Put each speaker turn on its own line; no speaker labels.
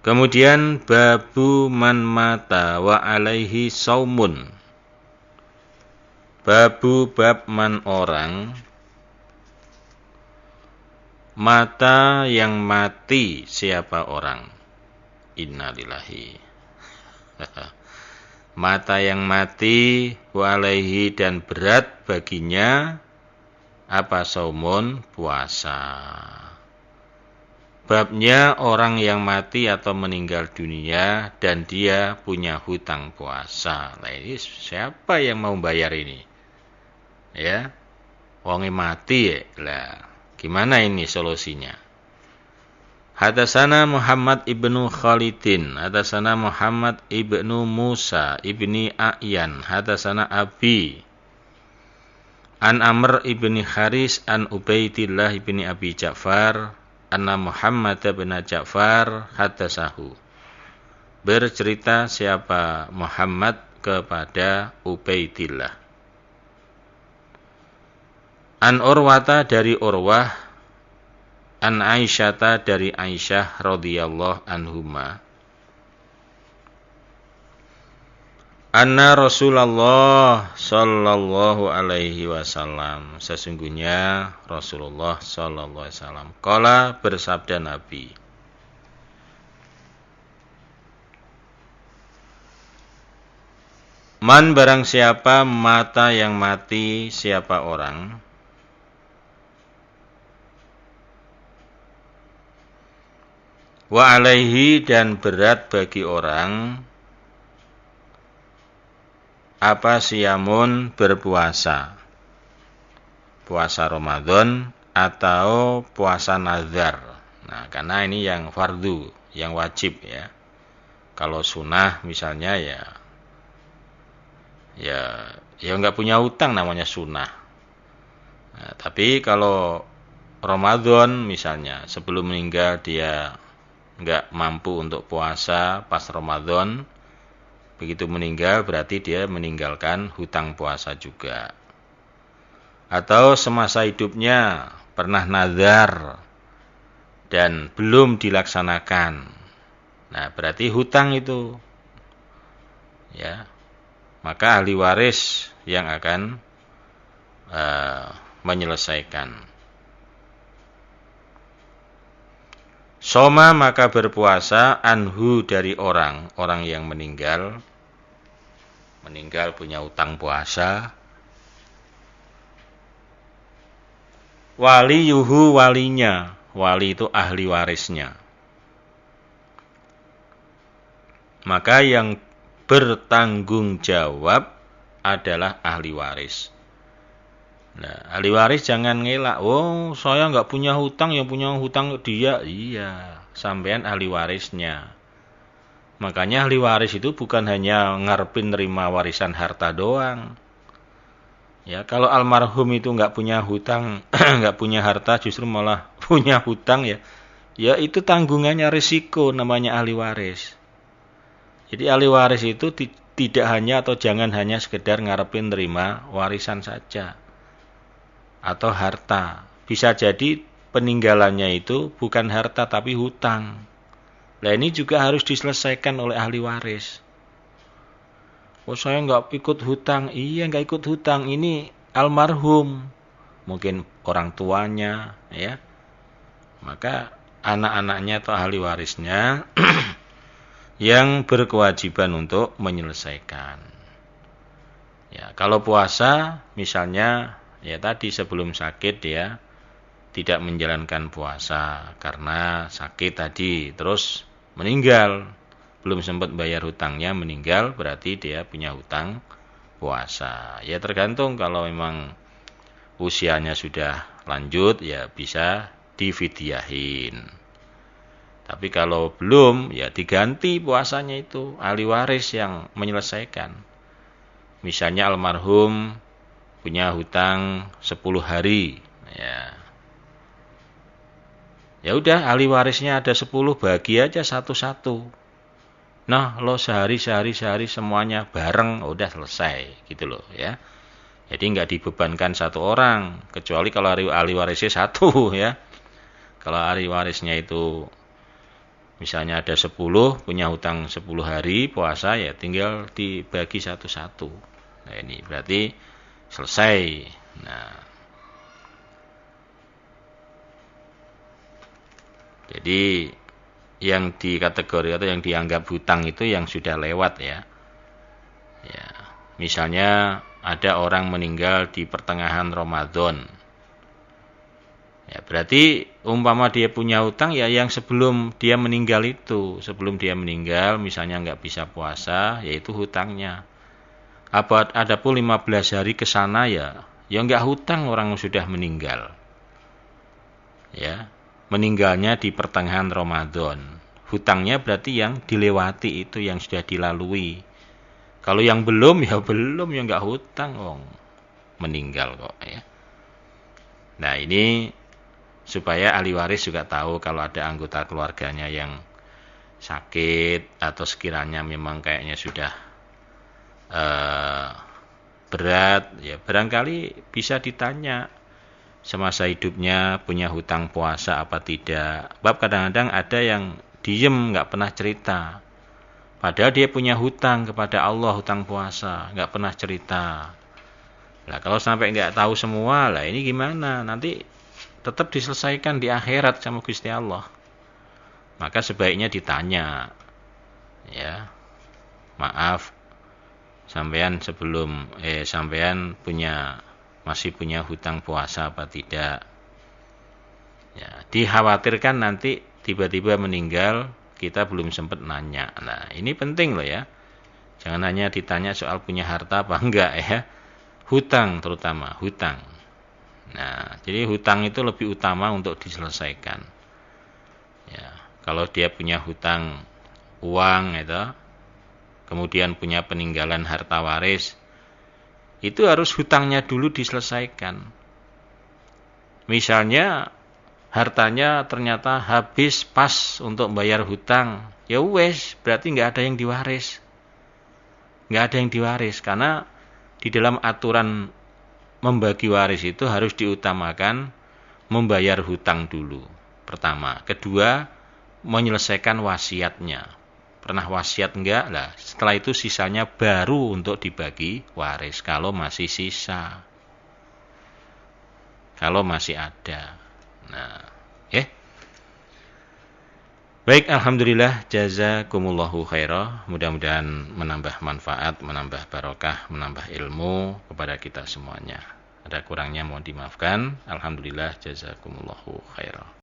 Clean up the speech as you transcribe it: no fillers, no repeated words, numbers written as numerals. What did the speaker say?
Kemudian babu man mata wa alaihi saumun. Babu bab man orang mata yang mati siapa orang. Innalillahi. Mata yang mati wa alaihi dan berat baginya apa saumun puasa. Babnya orang yang mati atau meninggal dunia dan dia punya hutang puasa. Nah, ini siapa yang mau bayar ini? Ya, wongnya mati ya. Lah, gimana ini solusinya? Hadatsana Muhammad ibnu Khalidin, hadatsana Muhammad ibnu Musa ibni A'yan, hadatsana Abi an Amr ibni Haris an Ubaidillah ibni Abi Ja'far anna Muhammad bin Ja'far haddatsahu. Bercerita siapa Muhammad kepada Ubaidillah. An Urwata dari Urwah, an Aisyata dari Aisyah radhiyallahu anhuma. Anna Rasulullah sallallahu alaihi wasallam, sesungguhnya Rasulullah sallallahu alaihi wasallam qala, bersabda Nabi, man barang siapa mata yang mati siapa orang wa alaihi dan berat bagi orang apa siyamun berpuasa, puasa Ramadan atau puasa nazar. Nah, karena ini yang fardu, yang wajib ya. Kalau sunnah misalnya ya nggak punya hutang namanya sunnah. Nah, tapi kalau Ramadan misalnya sebelum meninggal dia nggak mampu untuk puasa pas Ramadan, begitu meninggal berarti dia meninggalkan hutang puasa juga. Atau semasa hidupnya pernah nazar dan belum dilaksanakan. Nah, berarti hutang itu. Ya. Maka ahli waris yang akan menyelesaikan. Soma maka berpuasa anhu dari orang yang meninggal punya utang puasa. Waliyuhu walinya, wali itu ahli warisnya. Maka yang bertanggung jawab adalah ahli waris. Nah, ahli waris jangan ngelak, oh saya nggak punya hutang, yang punya hutang dia. Iya, sampean ahli warisnya. Makanya ahli waris itu bukan hanya ngarepin nerima warisan harta doang. Ya, kalau almarhum itu nggak punya hutang, nggak punya harta, justru malah punya hutang ya itu tanggungannya risiko namanya ahli waris. Jadi ahli waris itu tidak hanya atau jangan hanya sekedar ngarepin nerima warisan saja atau harta. Bisa jadi peninggalannya itu bukan harta tapi hutang. Nah, ini juga harus diselesaikan oleh ahli waris. Oh, saya nggak ikut hutang. Iya, nggak ikut hutang. Ini almarhum, mungkin orang tuanya, ya. Maka anak-anaknya atau ahli warisnya yang berkewajiban untuk menyelesaikan. Ya, kalau puasa, misalnya, ya tadi sebelum sakit dia tidak menjalankan puasa karena sakit tadi, terus meninggal, belum sempat bayar hutangnya, meninggal, berarti dia punya hutang puasa. Ya tergantung, kalau memang usianya sudah lanjut ya bisa difidyahin. Tapi kalau belum ya diganti puasanya, itu ahli waris yang menyelesaikan. Misalnya almarhum punya hutang 10 hari, ya udah ahli warisnya ada 10, bagi aja satu-satu. Nah, lo sehari semuanya bareng, udah selesai gitu loh ya. Jadi nggak dibebankan satu orang, kecuali kalau ahli warisnya satu ya. Kalau ahli warisnya itu Misalnya ada 10, punya hutang 10 hari puasa, ya tinggal dibagi satu-satu. Nah, ini berarti selesai. Nah, jadi yang dikategori atau yang dianggap hutang itu yang sudah lewat ya. Ya, misalnya ada orang meninggal di pertengahan Ramadan. Ya, berarti umpama dia punya hutang ya yang sebelum dia meninggal itu. Sebelum dia meninggal misalnya nggak bisa puasa, yaitu hutangnya. Adapun 15 hari ke sana ya nggak hutang, orang sudah meninggal. Ya, meninggalnya di pertengahan Ramadan. Hutangnya berarti yang dilewati itu, yang sudah dilalui. Kalau yang belum ya belum, ya nggak hutang, meninggal kok ya. Nah, ini supaya ahli waris juga tahu kalau ada anggota keluarganya yang sakit atau sekiranya memang kayaknya sudah berat, ya barangkali bisa ditanya semasa hidupnya punya hutang puasa apa tidak. Sebab kadang-kadang ada yang diem nggak pernah cerita, padahal dia punya hutang kepada Allah, hutang puasa, nggak pernah cerita. Nah, kalau sampai nggak tahu semua, lah ini gimana? Nanti tetap diselesaikan di akhirat sama Gusti Allah. Maka sebaiknya ditanya, ya, maaf, sampean sampean masih punya hutang puasa apa tidak? Ya, dikhawatirkan nanti tiba-tiba meninggal, kita belum sempat nanya. Nah, ini penting loh ya. Jangan hanya ditanya soal punya harta apa enggak ya. Hutang terutama, hutang. Nah, jadi hutang itu lebih utama untuk diselesaikan. Ya, kalau dia punya hutang uang itu, kemudian punya peninggalan harta waris, itu harus hutangnya dulu diselesaikan. Misalnya hartanya ternyata habis pas untuk bayar hutang, ya wes, berarti nggak ada yang diwaris. Nggak ada yang diwaris, karena di dalam aturan membagi waris itu harus diutamakan membayar hutang dulu, pertama. Kedua, menyelesaikan wasiatnya. Pernah wasiat enggak? Lah, setelah itu sisanya baru untuk dibagi waris kalau masih sisa. Kalau masih ada. Nah, baik, alhamdulillah, jazakumullahu khairah. Mudah-mudahan menambah manfaat, menambah barokah, menambah ilmu kepada kita semuanya. Ada kurangnya mohon dimaafkan. Alhamdulillah, jazakumullahu khairah.